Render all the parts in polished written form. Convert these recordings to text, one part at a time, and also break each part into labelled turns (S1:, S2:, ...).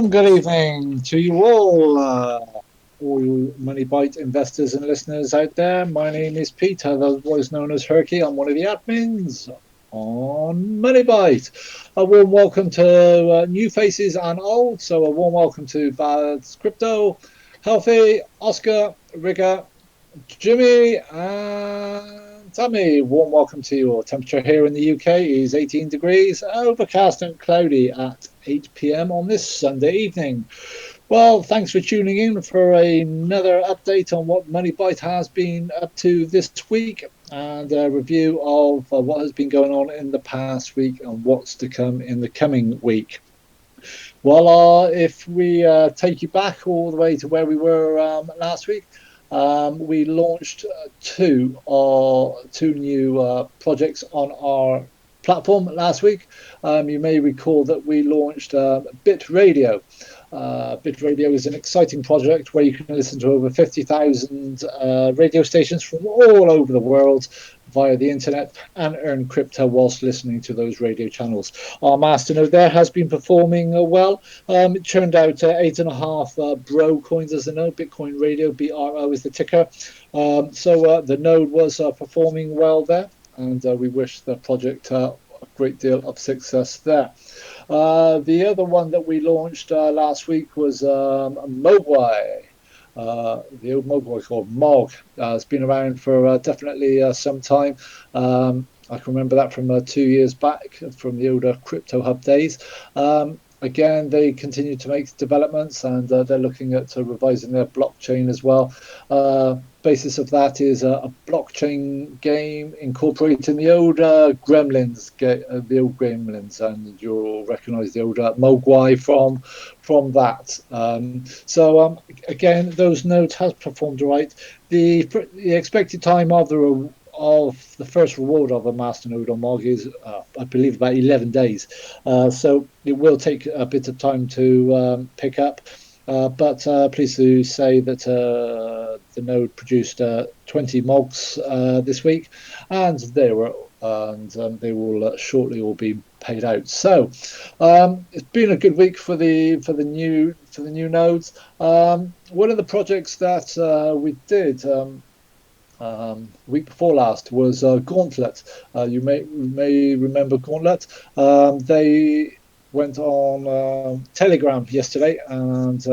S1: Good evening to you all you MoneyByte investors and listeners out there. My name is Peter, otherwise known as Herky. I'm one of the admins on MoneyByte. A warm welcome to new faces and old. So a warm welcome to Bad's Crypto, Healthy, Oscar, Rigger, Jimmy, and Tammy. Warm welcome to you all. Temperature here in the UK is 18 degrees, overcast and cloudy at 8 p.m. on this Sunday evening. Well, thanks for tuning in for another update on what MoneyByte has been up to this week and a review of what has been going on in the past week and what's to come in the coming week. Well, if we take you back all the way to where we were last week, we launched two new projects on our platform last week. You may recall that we launched Bit Radio. Bit Radio is an exciting project where you can listen to over 50,000 radio stations from all over the world via the internet and earn crypto whilst listening to those radio channels. Our masternode there has been performing well. It turned out 8.5 bro coins as the node. Bitcoin Radio, BRO is the ticker. So the node was performing well there, and we wish the project a great deal of success there. The other one that we launched last week was MoGuai. The old MoGuai called Mog. It's been around for definitely some time. I can remember that from 2 years back from the older Crypto Hub days. Again, they continue to make developments, and they're looking at revising their blockchain as well. Basis of that is a blockchain game incorporating the old Gremlins, and you'll recognise the old MoGuai from that. So again, those nodes has performed right. The expected time of the first reward of a masternode on Mog is, I believe, about 11 days. So it will take a bit of time to pick up. But pleased to say that the node produced 20 Mogs this week, and they will shortly all be paid out. So it's been a good week for the new nodes. One of the projects that we did week before last was Gauntlet. You may remember Gauntlet. They went on Telegram yesterday, and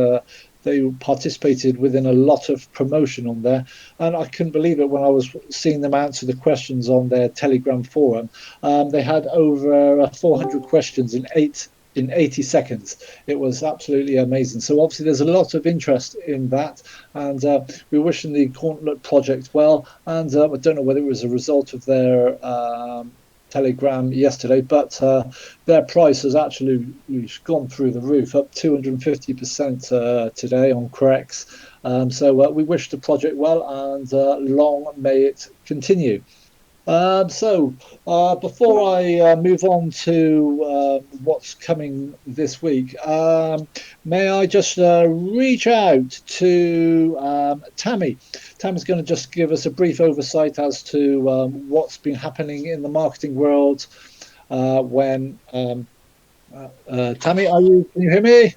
S1: they participated within a lot of promotion on there, and I couldn't believe it when I was seeing them answer the questions on their Telegram forum. They had over 400 questions in 80 seconds. It was absolutely amazing. So obviously there's a lot of interest in that, and we're wishing the Gauntlet project well, and I don't know whether it was a result of their Telegram yesterday, but their price has actually gone through the roof, up 250% today on Correx. So we wish the project well, and long may it continue. So before I move on to what's coming this week, may I just reach out to Tammy. Tammy's going to just give us a brief oversight as to what's been happening in the marketing world. Tammy, can you hear me?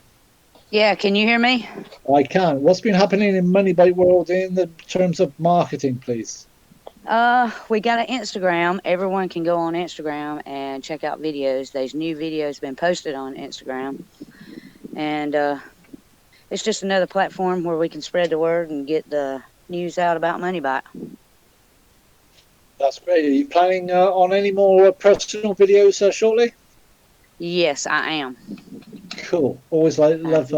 S2: Yeah, can you hear me?
S1: I can. What's been happening in MoneyByte world in the terms of marketing, please?
S2: We got an Instagram. Everyone can go on Instagram and check out videos. There's new videos been posted on Instagram, and it's just another platform where we can spread the word and get the news out about MoneyByte.
S1: That's great. Are you planning on any more personal videos shortly?
S2: Yes, I am.
S1: Cool. Always love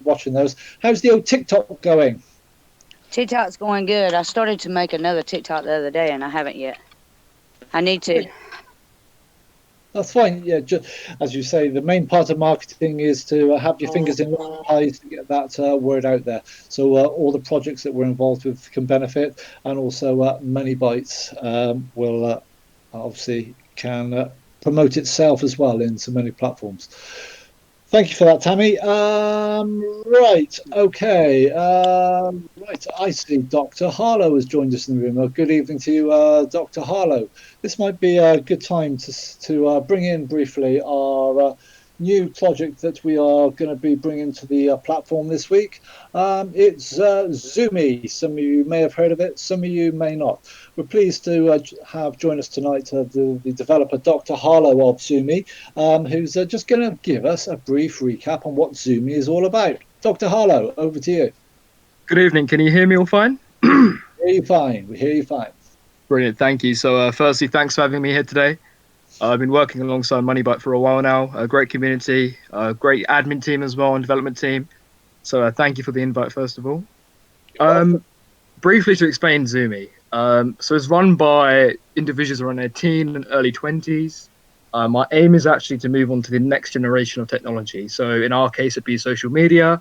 S1: watching those. How's the old TikTok going?
S2: TikTok's going good. I started to make another TikTok the other day, and I haven't yet. I need to.
S1: That's fine. Yeah, just as you say, the main part of marketing is to have your fingers in the pies to get that word out there. So all the projects that we're involved with can benefit, and also MoneyByte will obviously can promote itself as well in so many platforms. Thank you for that, Tammy. Right, okay. Right, I see Dr. Harlow has joined us in the room. Good evening to you, Dr. Harlow. This might be a good time to bring in briefly our new project that we are going to be bringing to the platform this week. It's Zoomy. Some of you may have heard of it, some of you may not. We're pleased to have join us tonight the developer Dr. Harlow of Zoomy, who's just going to give us a brief recap on what Zoomy is all about. Dr. Harlow, over to you.
S3: Good evening. Can you hear me all fine?
S1: Hear you fine. We hear you fine.
S3: Brilliant. Thank you. So, firstly, thanks for having me here today. I've been working alongside MoneyByte for a while now. A great community, a great admin team as well, and development team. So, thank you for the invite, first of all.
S1: You're welcome.
S3: Briefly to explain Zoomy. So, it's run by individuals around their teen and early 20s. My aim is actually to move on to the next generation of technology. So, in our case, it'd be social media,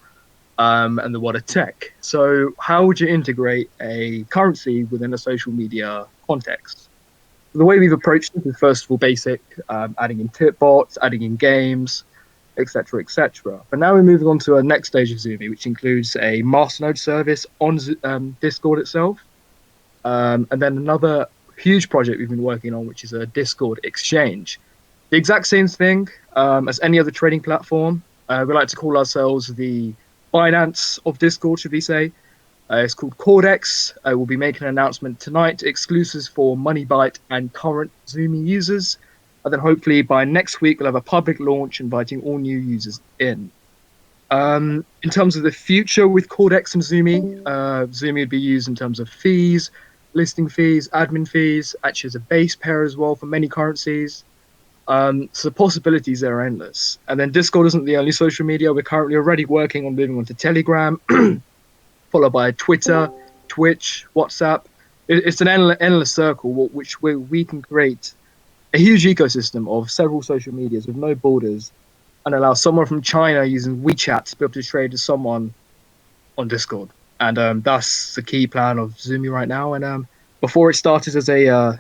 S3: and the world of tech. So, how would you integrate a currency within a social media context? The way we've approached it is first of all basic, adding in tip bots, adding in games, etc., etc. But now we're moving on to our next stage of Zoomy, which includes a masternode service on Discord itself, and then another huge project we've been working on, which is a Discord exchange. The exact same thing as any other trading platform. We like to call ourselves the Binance of Discord, should we say. It's called Cordex. We'll be making an announcement tonight, exclusives for MoneyByte and current Zoomy users. And then hopefully by next week, we'll have a public launch inviting all new users in. In terms of the future with Cordex and Zoomy, Zoomy would be used in terms of fees, listing fees, admin fees, actually as a base pair as well for many currencies. So the possibilities there are endless. And then Discord isn't the only social media. We're currently already working on moving on to Telegram, followed by Twitter, Twitch, WhatsApp. It's an endless circle, where we can create a huge ecosystem of several social medias with no borders and allow someone from China using WeChat to be able to trade with someone on Discord. And that's the key plan of Zoomy right now. And before it started as an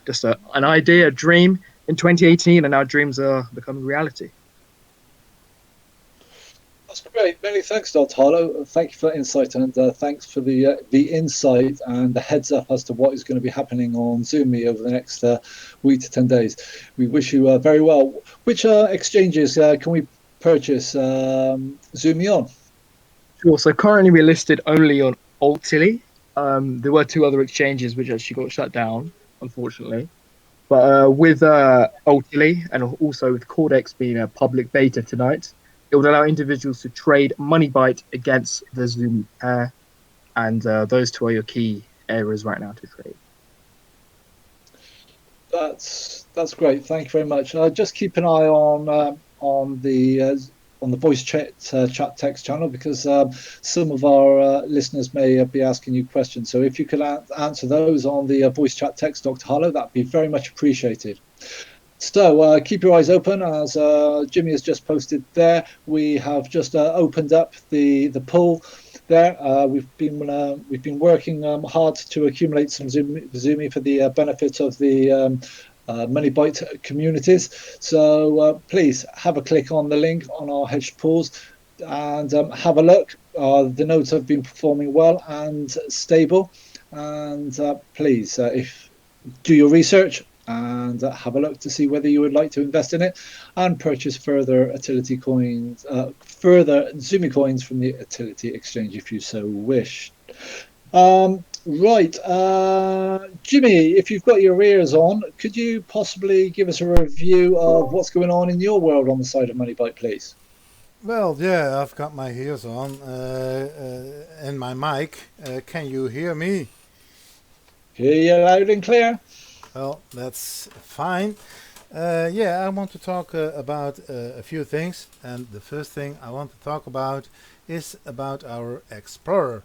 S3: idea, a dream in 2018, and now dreams are becoming reality.
S1: That's great. Many thanks, Dr. Harlow. Thank you for that insight, and thanks for the insight and the heads up as to what is going to be happening on Zoomy over the next week to 10 days. We wish you very well. Which exchanges can we purchase Zoomy on?
S3: Sure. So currently we're listed only on Altilly. There were two other exchanges which actually got shut down, unfortunately. But with Altilly and also with Cordex being a public beta tonight, it would allow individuals to trade MoneyByte against the Zoomy pair. And those two are your key areas right now to trade.
S1: That's great. Thank you very much. Just keep an eye on the voice chat text channel, because some of our listeners may be asking you questions. So if you could answer those on the voice chat text, Dr. Harlow, that'd be very much appreciated. So keep your eyes open, as Jimmy has just posted there. We have just opened up the pool there. We've been working hard to accumulate some Zoomy for the benefit of the MoneyByte communities. So please have a click on the link on our hedged pools and have a look. The nodes have been performing well and stable. And please, if do your research and have a look to see whether you would like to invest in it and purchase further utility coins, further Zoomy coins from the utility exchange if you so wish. Right, Jimmy, if you've got your ears on, could you possibly give us a review of what's going on in your world on the side of MoneyByte, please?
S4: Well, yeah, I've got my ears on and my mic. Can you hear me?
S1: Hear you loud and clear.
S4: Well, that's fine. Yeah, I want to talk about a few things. And the first thing I want to talk about is about our Explorer.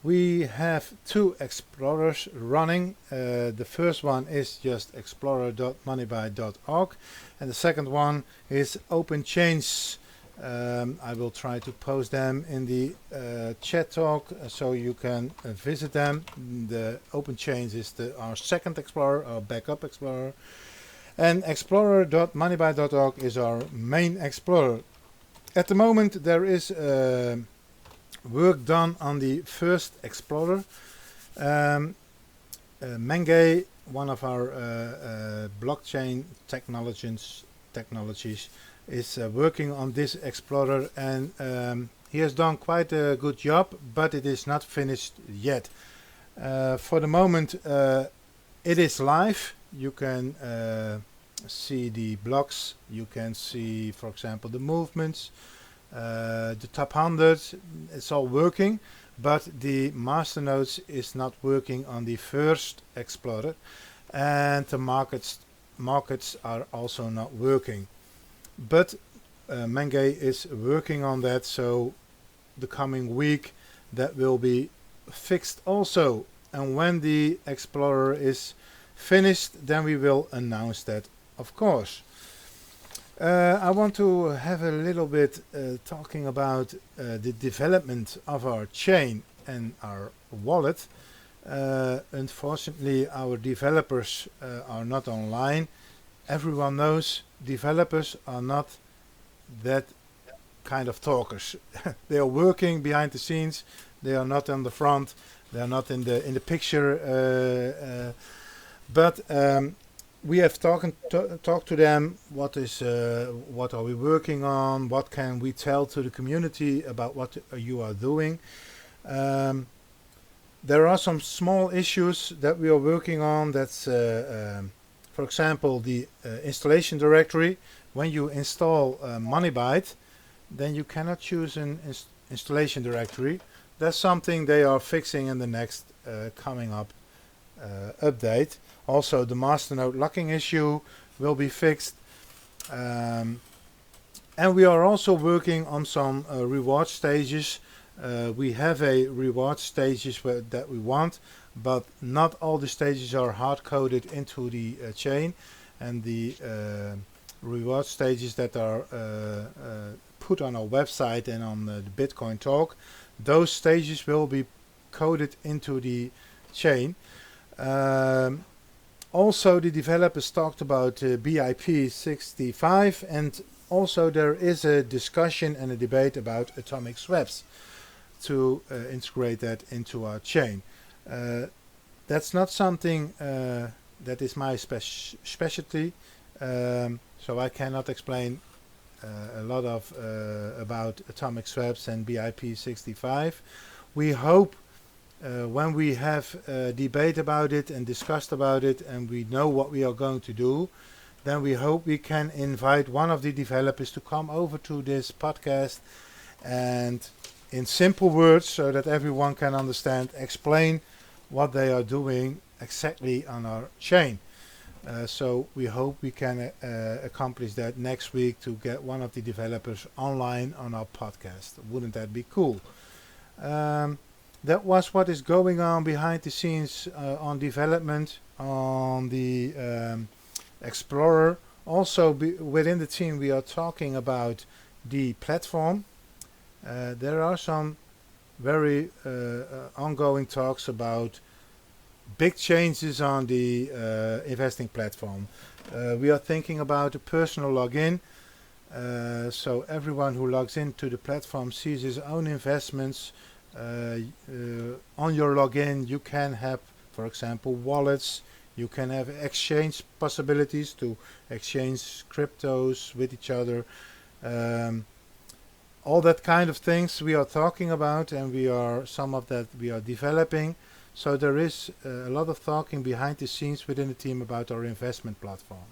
S4: We have two Explorers running. The first one is just explorer.moneybyte.org, and the second one is OpenChains. I will try to post them in the chat talk so you can visit them. The OpenChains is our second Explorer, our backup Explorer, and explorer.moneybyte.org is our main Explorer. At the moment there is work done on the first Explorer. Menge, one of our blockchain technologies, is working on this Explorer, and he has done quite a good job, but it is not finished yet. For the moment, it is live. You can see the blocks, you can see, for example, the movements, the top 100, it's all working, but the master nodes is not working on the first Explorer, and the markets are also not working. But Menge is working on that, so the coming week that will be fixed also. And when the Explorer is finished, then we will announce that, of course. I want to have a little bit talking about the development of our chain and our wallet. Unfortunately, our developers are not online. Everyone knows developers are not that kind of talkers. They are working behind the scenes. They are not on the front. They are not in the picture. But we have talked to them. What are we working on? What can we tell to the community about what you are doing? There are some small issues that we are working on. That's for example, the installation directory. When you install MoneyByte, then you cannot choose an installation directory. That's something they are fixing in the next coming up update. Also, the masternode locking issue will be fixed. And we are also working on some reward stages. We have a reward stages that we want, but not all the stages are hard-coded into the chain, and the reward stages that are put on our website and on the Bitcoin Talk, those stages will be coded into the chain. Also, the developers talked about BIP 65, and also there is a discussion and a debate about atomic swaps to integrate that into our chain. That's not something that is my specialty, so I cannot explain a lot of about atomic swaps and BIP 65. We hope when we have debate about it and discussed about it and we know what we are going to do, then we hope we can invite one of the developers to come over to this podcast and in simple words, so that everyone can understand, explain what they are doing exactly on our chain. So we hope we can accomplish that next week, to get one of the developers online on our podcast. Wouldn't that be cool? That was what is going on behind the scenes on development on the Explorer. Also within the team we are talking about the platform. There are some very ongoing talks about big changes on the investing platform. We are thinking about a personal login, so everyone who logs into the platform sees his own investments. On your login you can have, for example, wallets. You can have exchange possibilities to exchange cryptos with each other. All that kind of things we are talking about, and some of that we are developing. So there is a lot of talking behind the scenes within the team about our investment platform.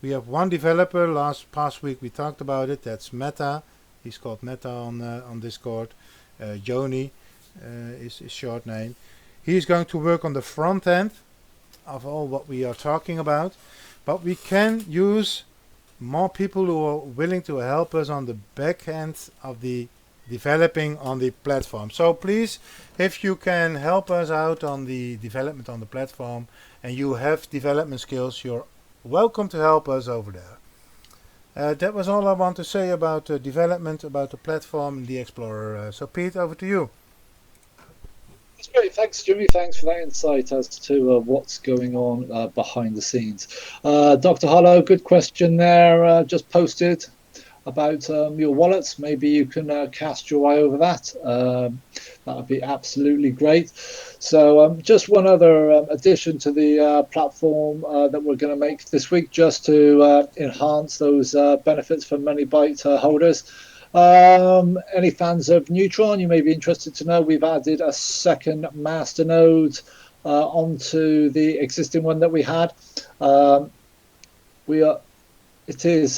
S4: We have one developer. Past week we talked about it. That's Meta. He's called Meta on Discord. Joni is his short name. He's going to work on the front end of all what we are talking about. But we can use more people who are willing to help us on the back end of the developing on the platform. So please, if you can help us out on the development on the platform and you have development skills, you're welcome to help us over there. That was all I want to say about development, about the platform, the Explorer. So Pete, over to you.
S1: That's great. Thanks, Jimmy. Thanks for that insight as to what's going on behind the scenes. Dr. Hollow, good question there, just posted. about your wallets, maybe you can cast your eye over that. That would be absolutely great. So just one other addition to the platform that we're going to make this week, just to enhance those benefits for MoneyByte holders. Any fans of Neutron, you may be interested to know we've added a second masternode onto the existing one that we had. It is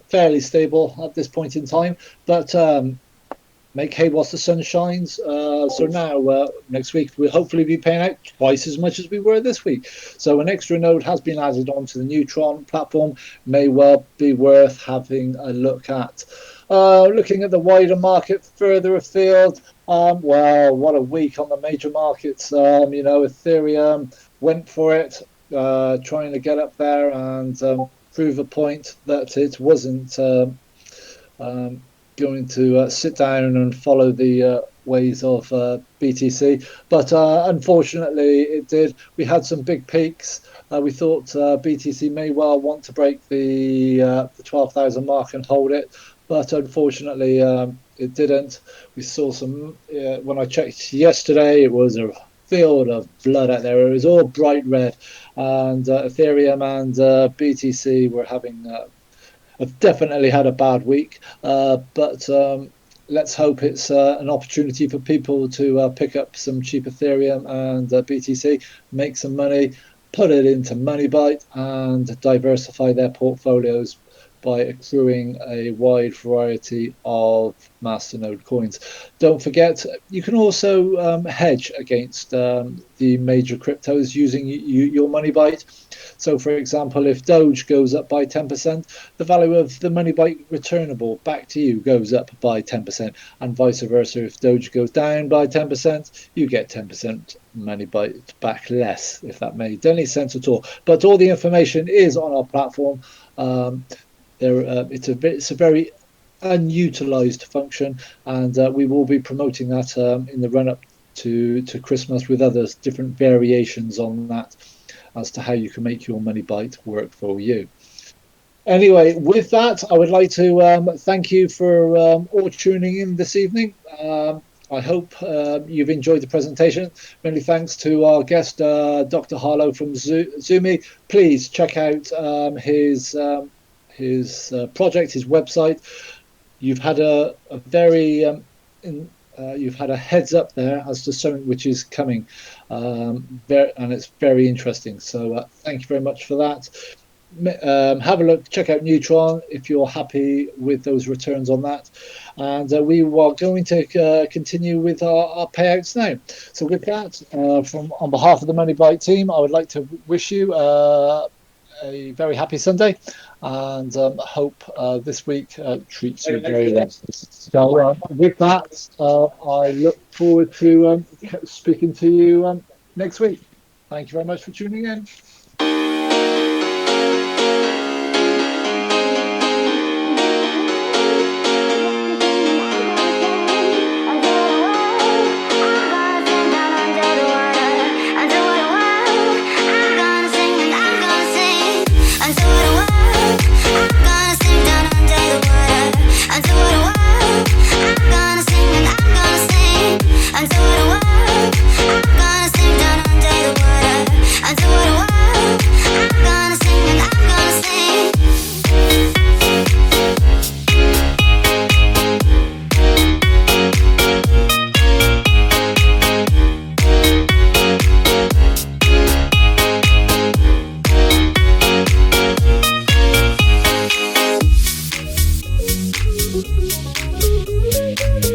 S1: fairly stable at this point in time, but make hay whilst the sun shines. So now, next week, we'll hopefully be paying out twice as much as we were this week. So an extra node has been added onto the Neutron platform, may well be worth having a look at. Looking at the wider market further afield, well, what a week on the major markets. Ethereum went for it, trying to get up there and prove a point that it wasn't going to sit down and follow the ways of BTC, but unfortunately it did. We had some big peaks. We thought BTC may well want to break the 12,000 mark and hold it, but unfortunately it didn't. We saw some, when I checked yesterday, it was a field of blood out there. It was all bright red, and Ethereum and BTC were having have definitely had a bad week, but let's hope it's an opportunity for people to pick up some cheap Ethereum and BTC, make some money, put it into MoneyByte, and diversify their portfolios by accruing a wide variety of masternode coins. Don't forget, you can also hedge against the major cryptos using your MoneyByte. So, for example, if Doge goes up by 10%, the value of the MoneyByte returnable back to you goes up by 10%, and vice versa. If Doge goes down by 10%, you get 10% MoneyByte back less, if that made any sense at all. But all the information is on our platform. It's a very unutilized function, and we will be promoting that in the run-up to Christmas with other different variations on that as to how you can make your MoneyByte work for you. Anyway, with that, I would like to thank you for all tuning in this evening. I hope you've enjoyed the presentation. Many thanks to our guest, Dr. Harlow from Zumi. Please check out his project, his website. You've had a very you've had a heads up there as to something which is coming, and it's very interesting. So thank you very much for that. Have a look, check out Neutron if you're happy with those returns on that, and we are going to continue with our payouts now. So with that, on behalf of the MoneyByte team, I would like to wish you a very happy Sunday, and hope this week treats you very well. So with that, I look forward to speaking to you next week. Thank you very much for tuning in.
S5: Thank you.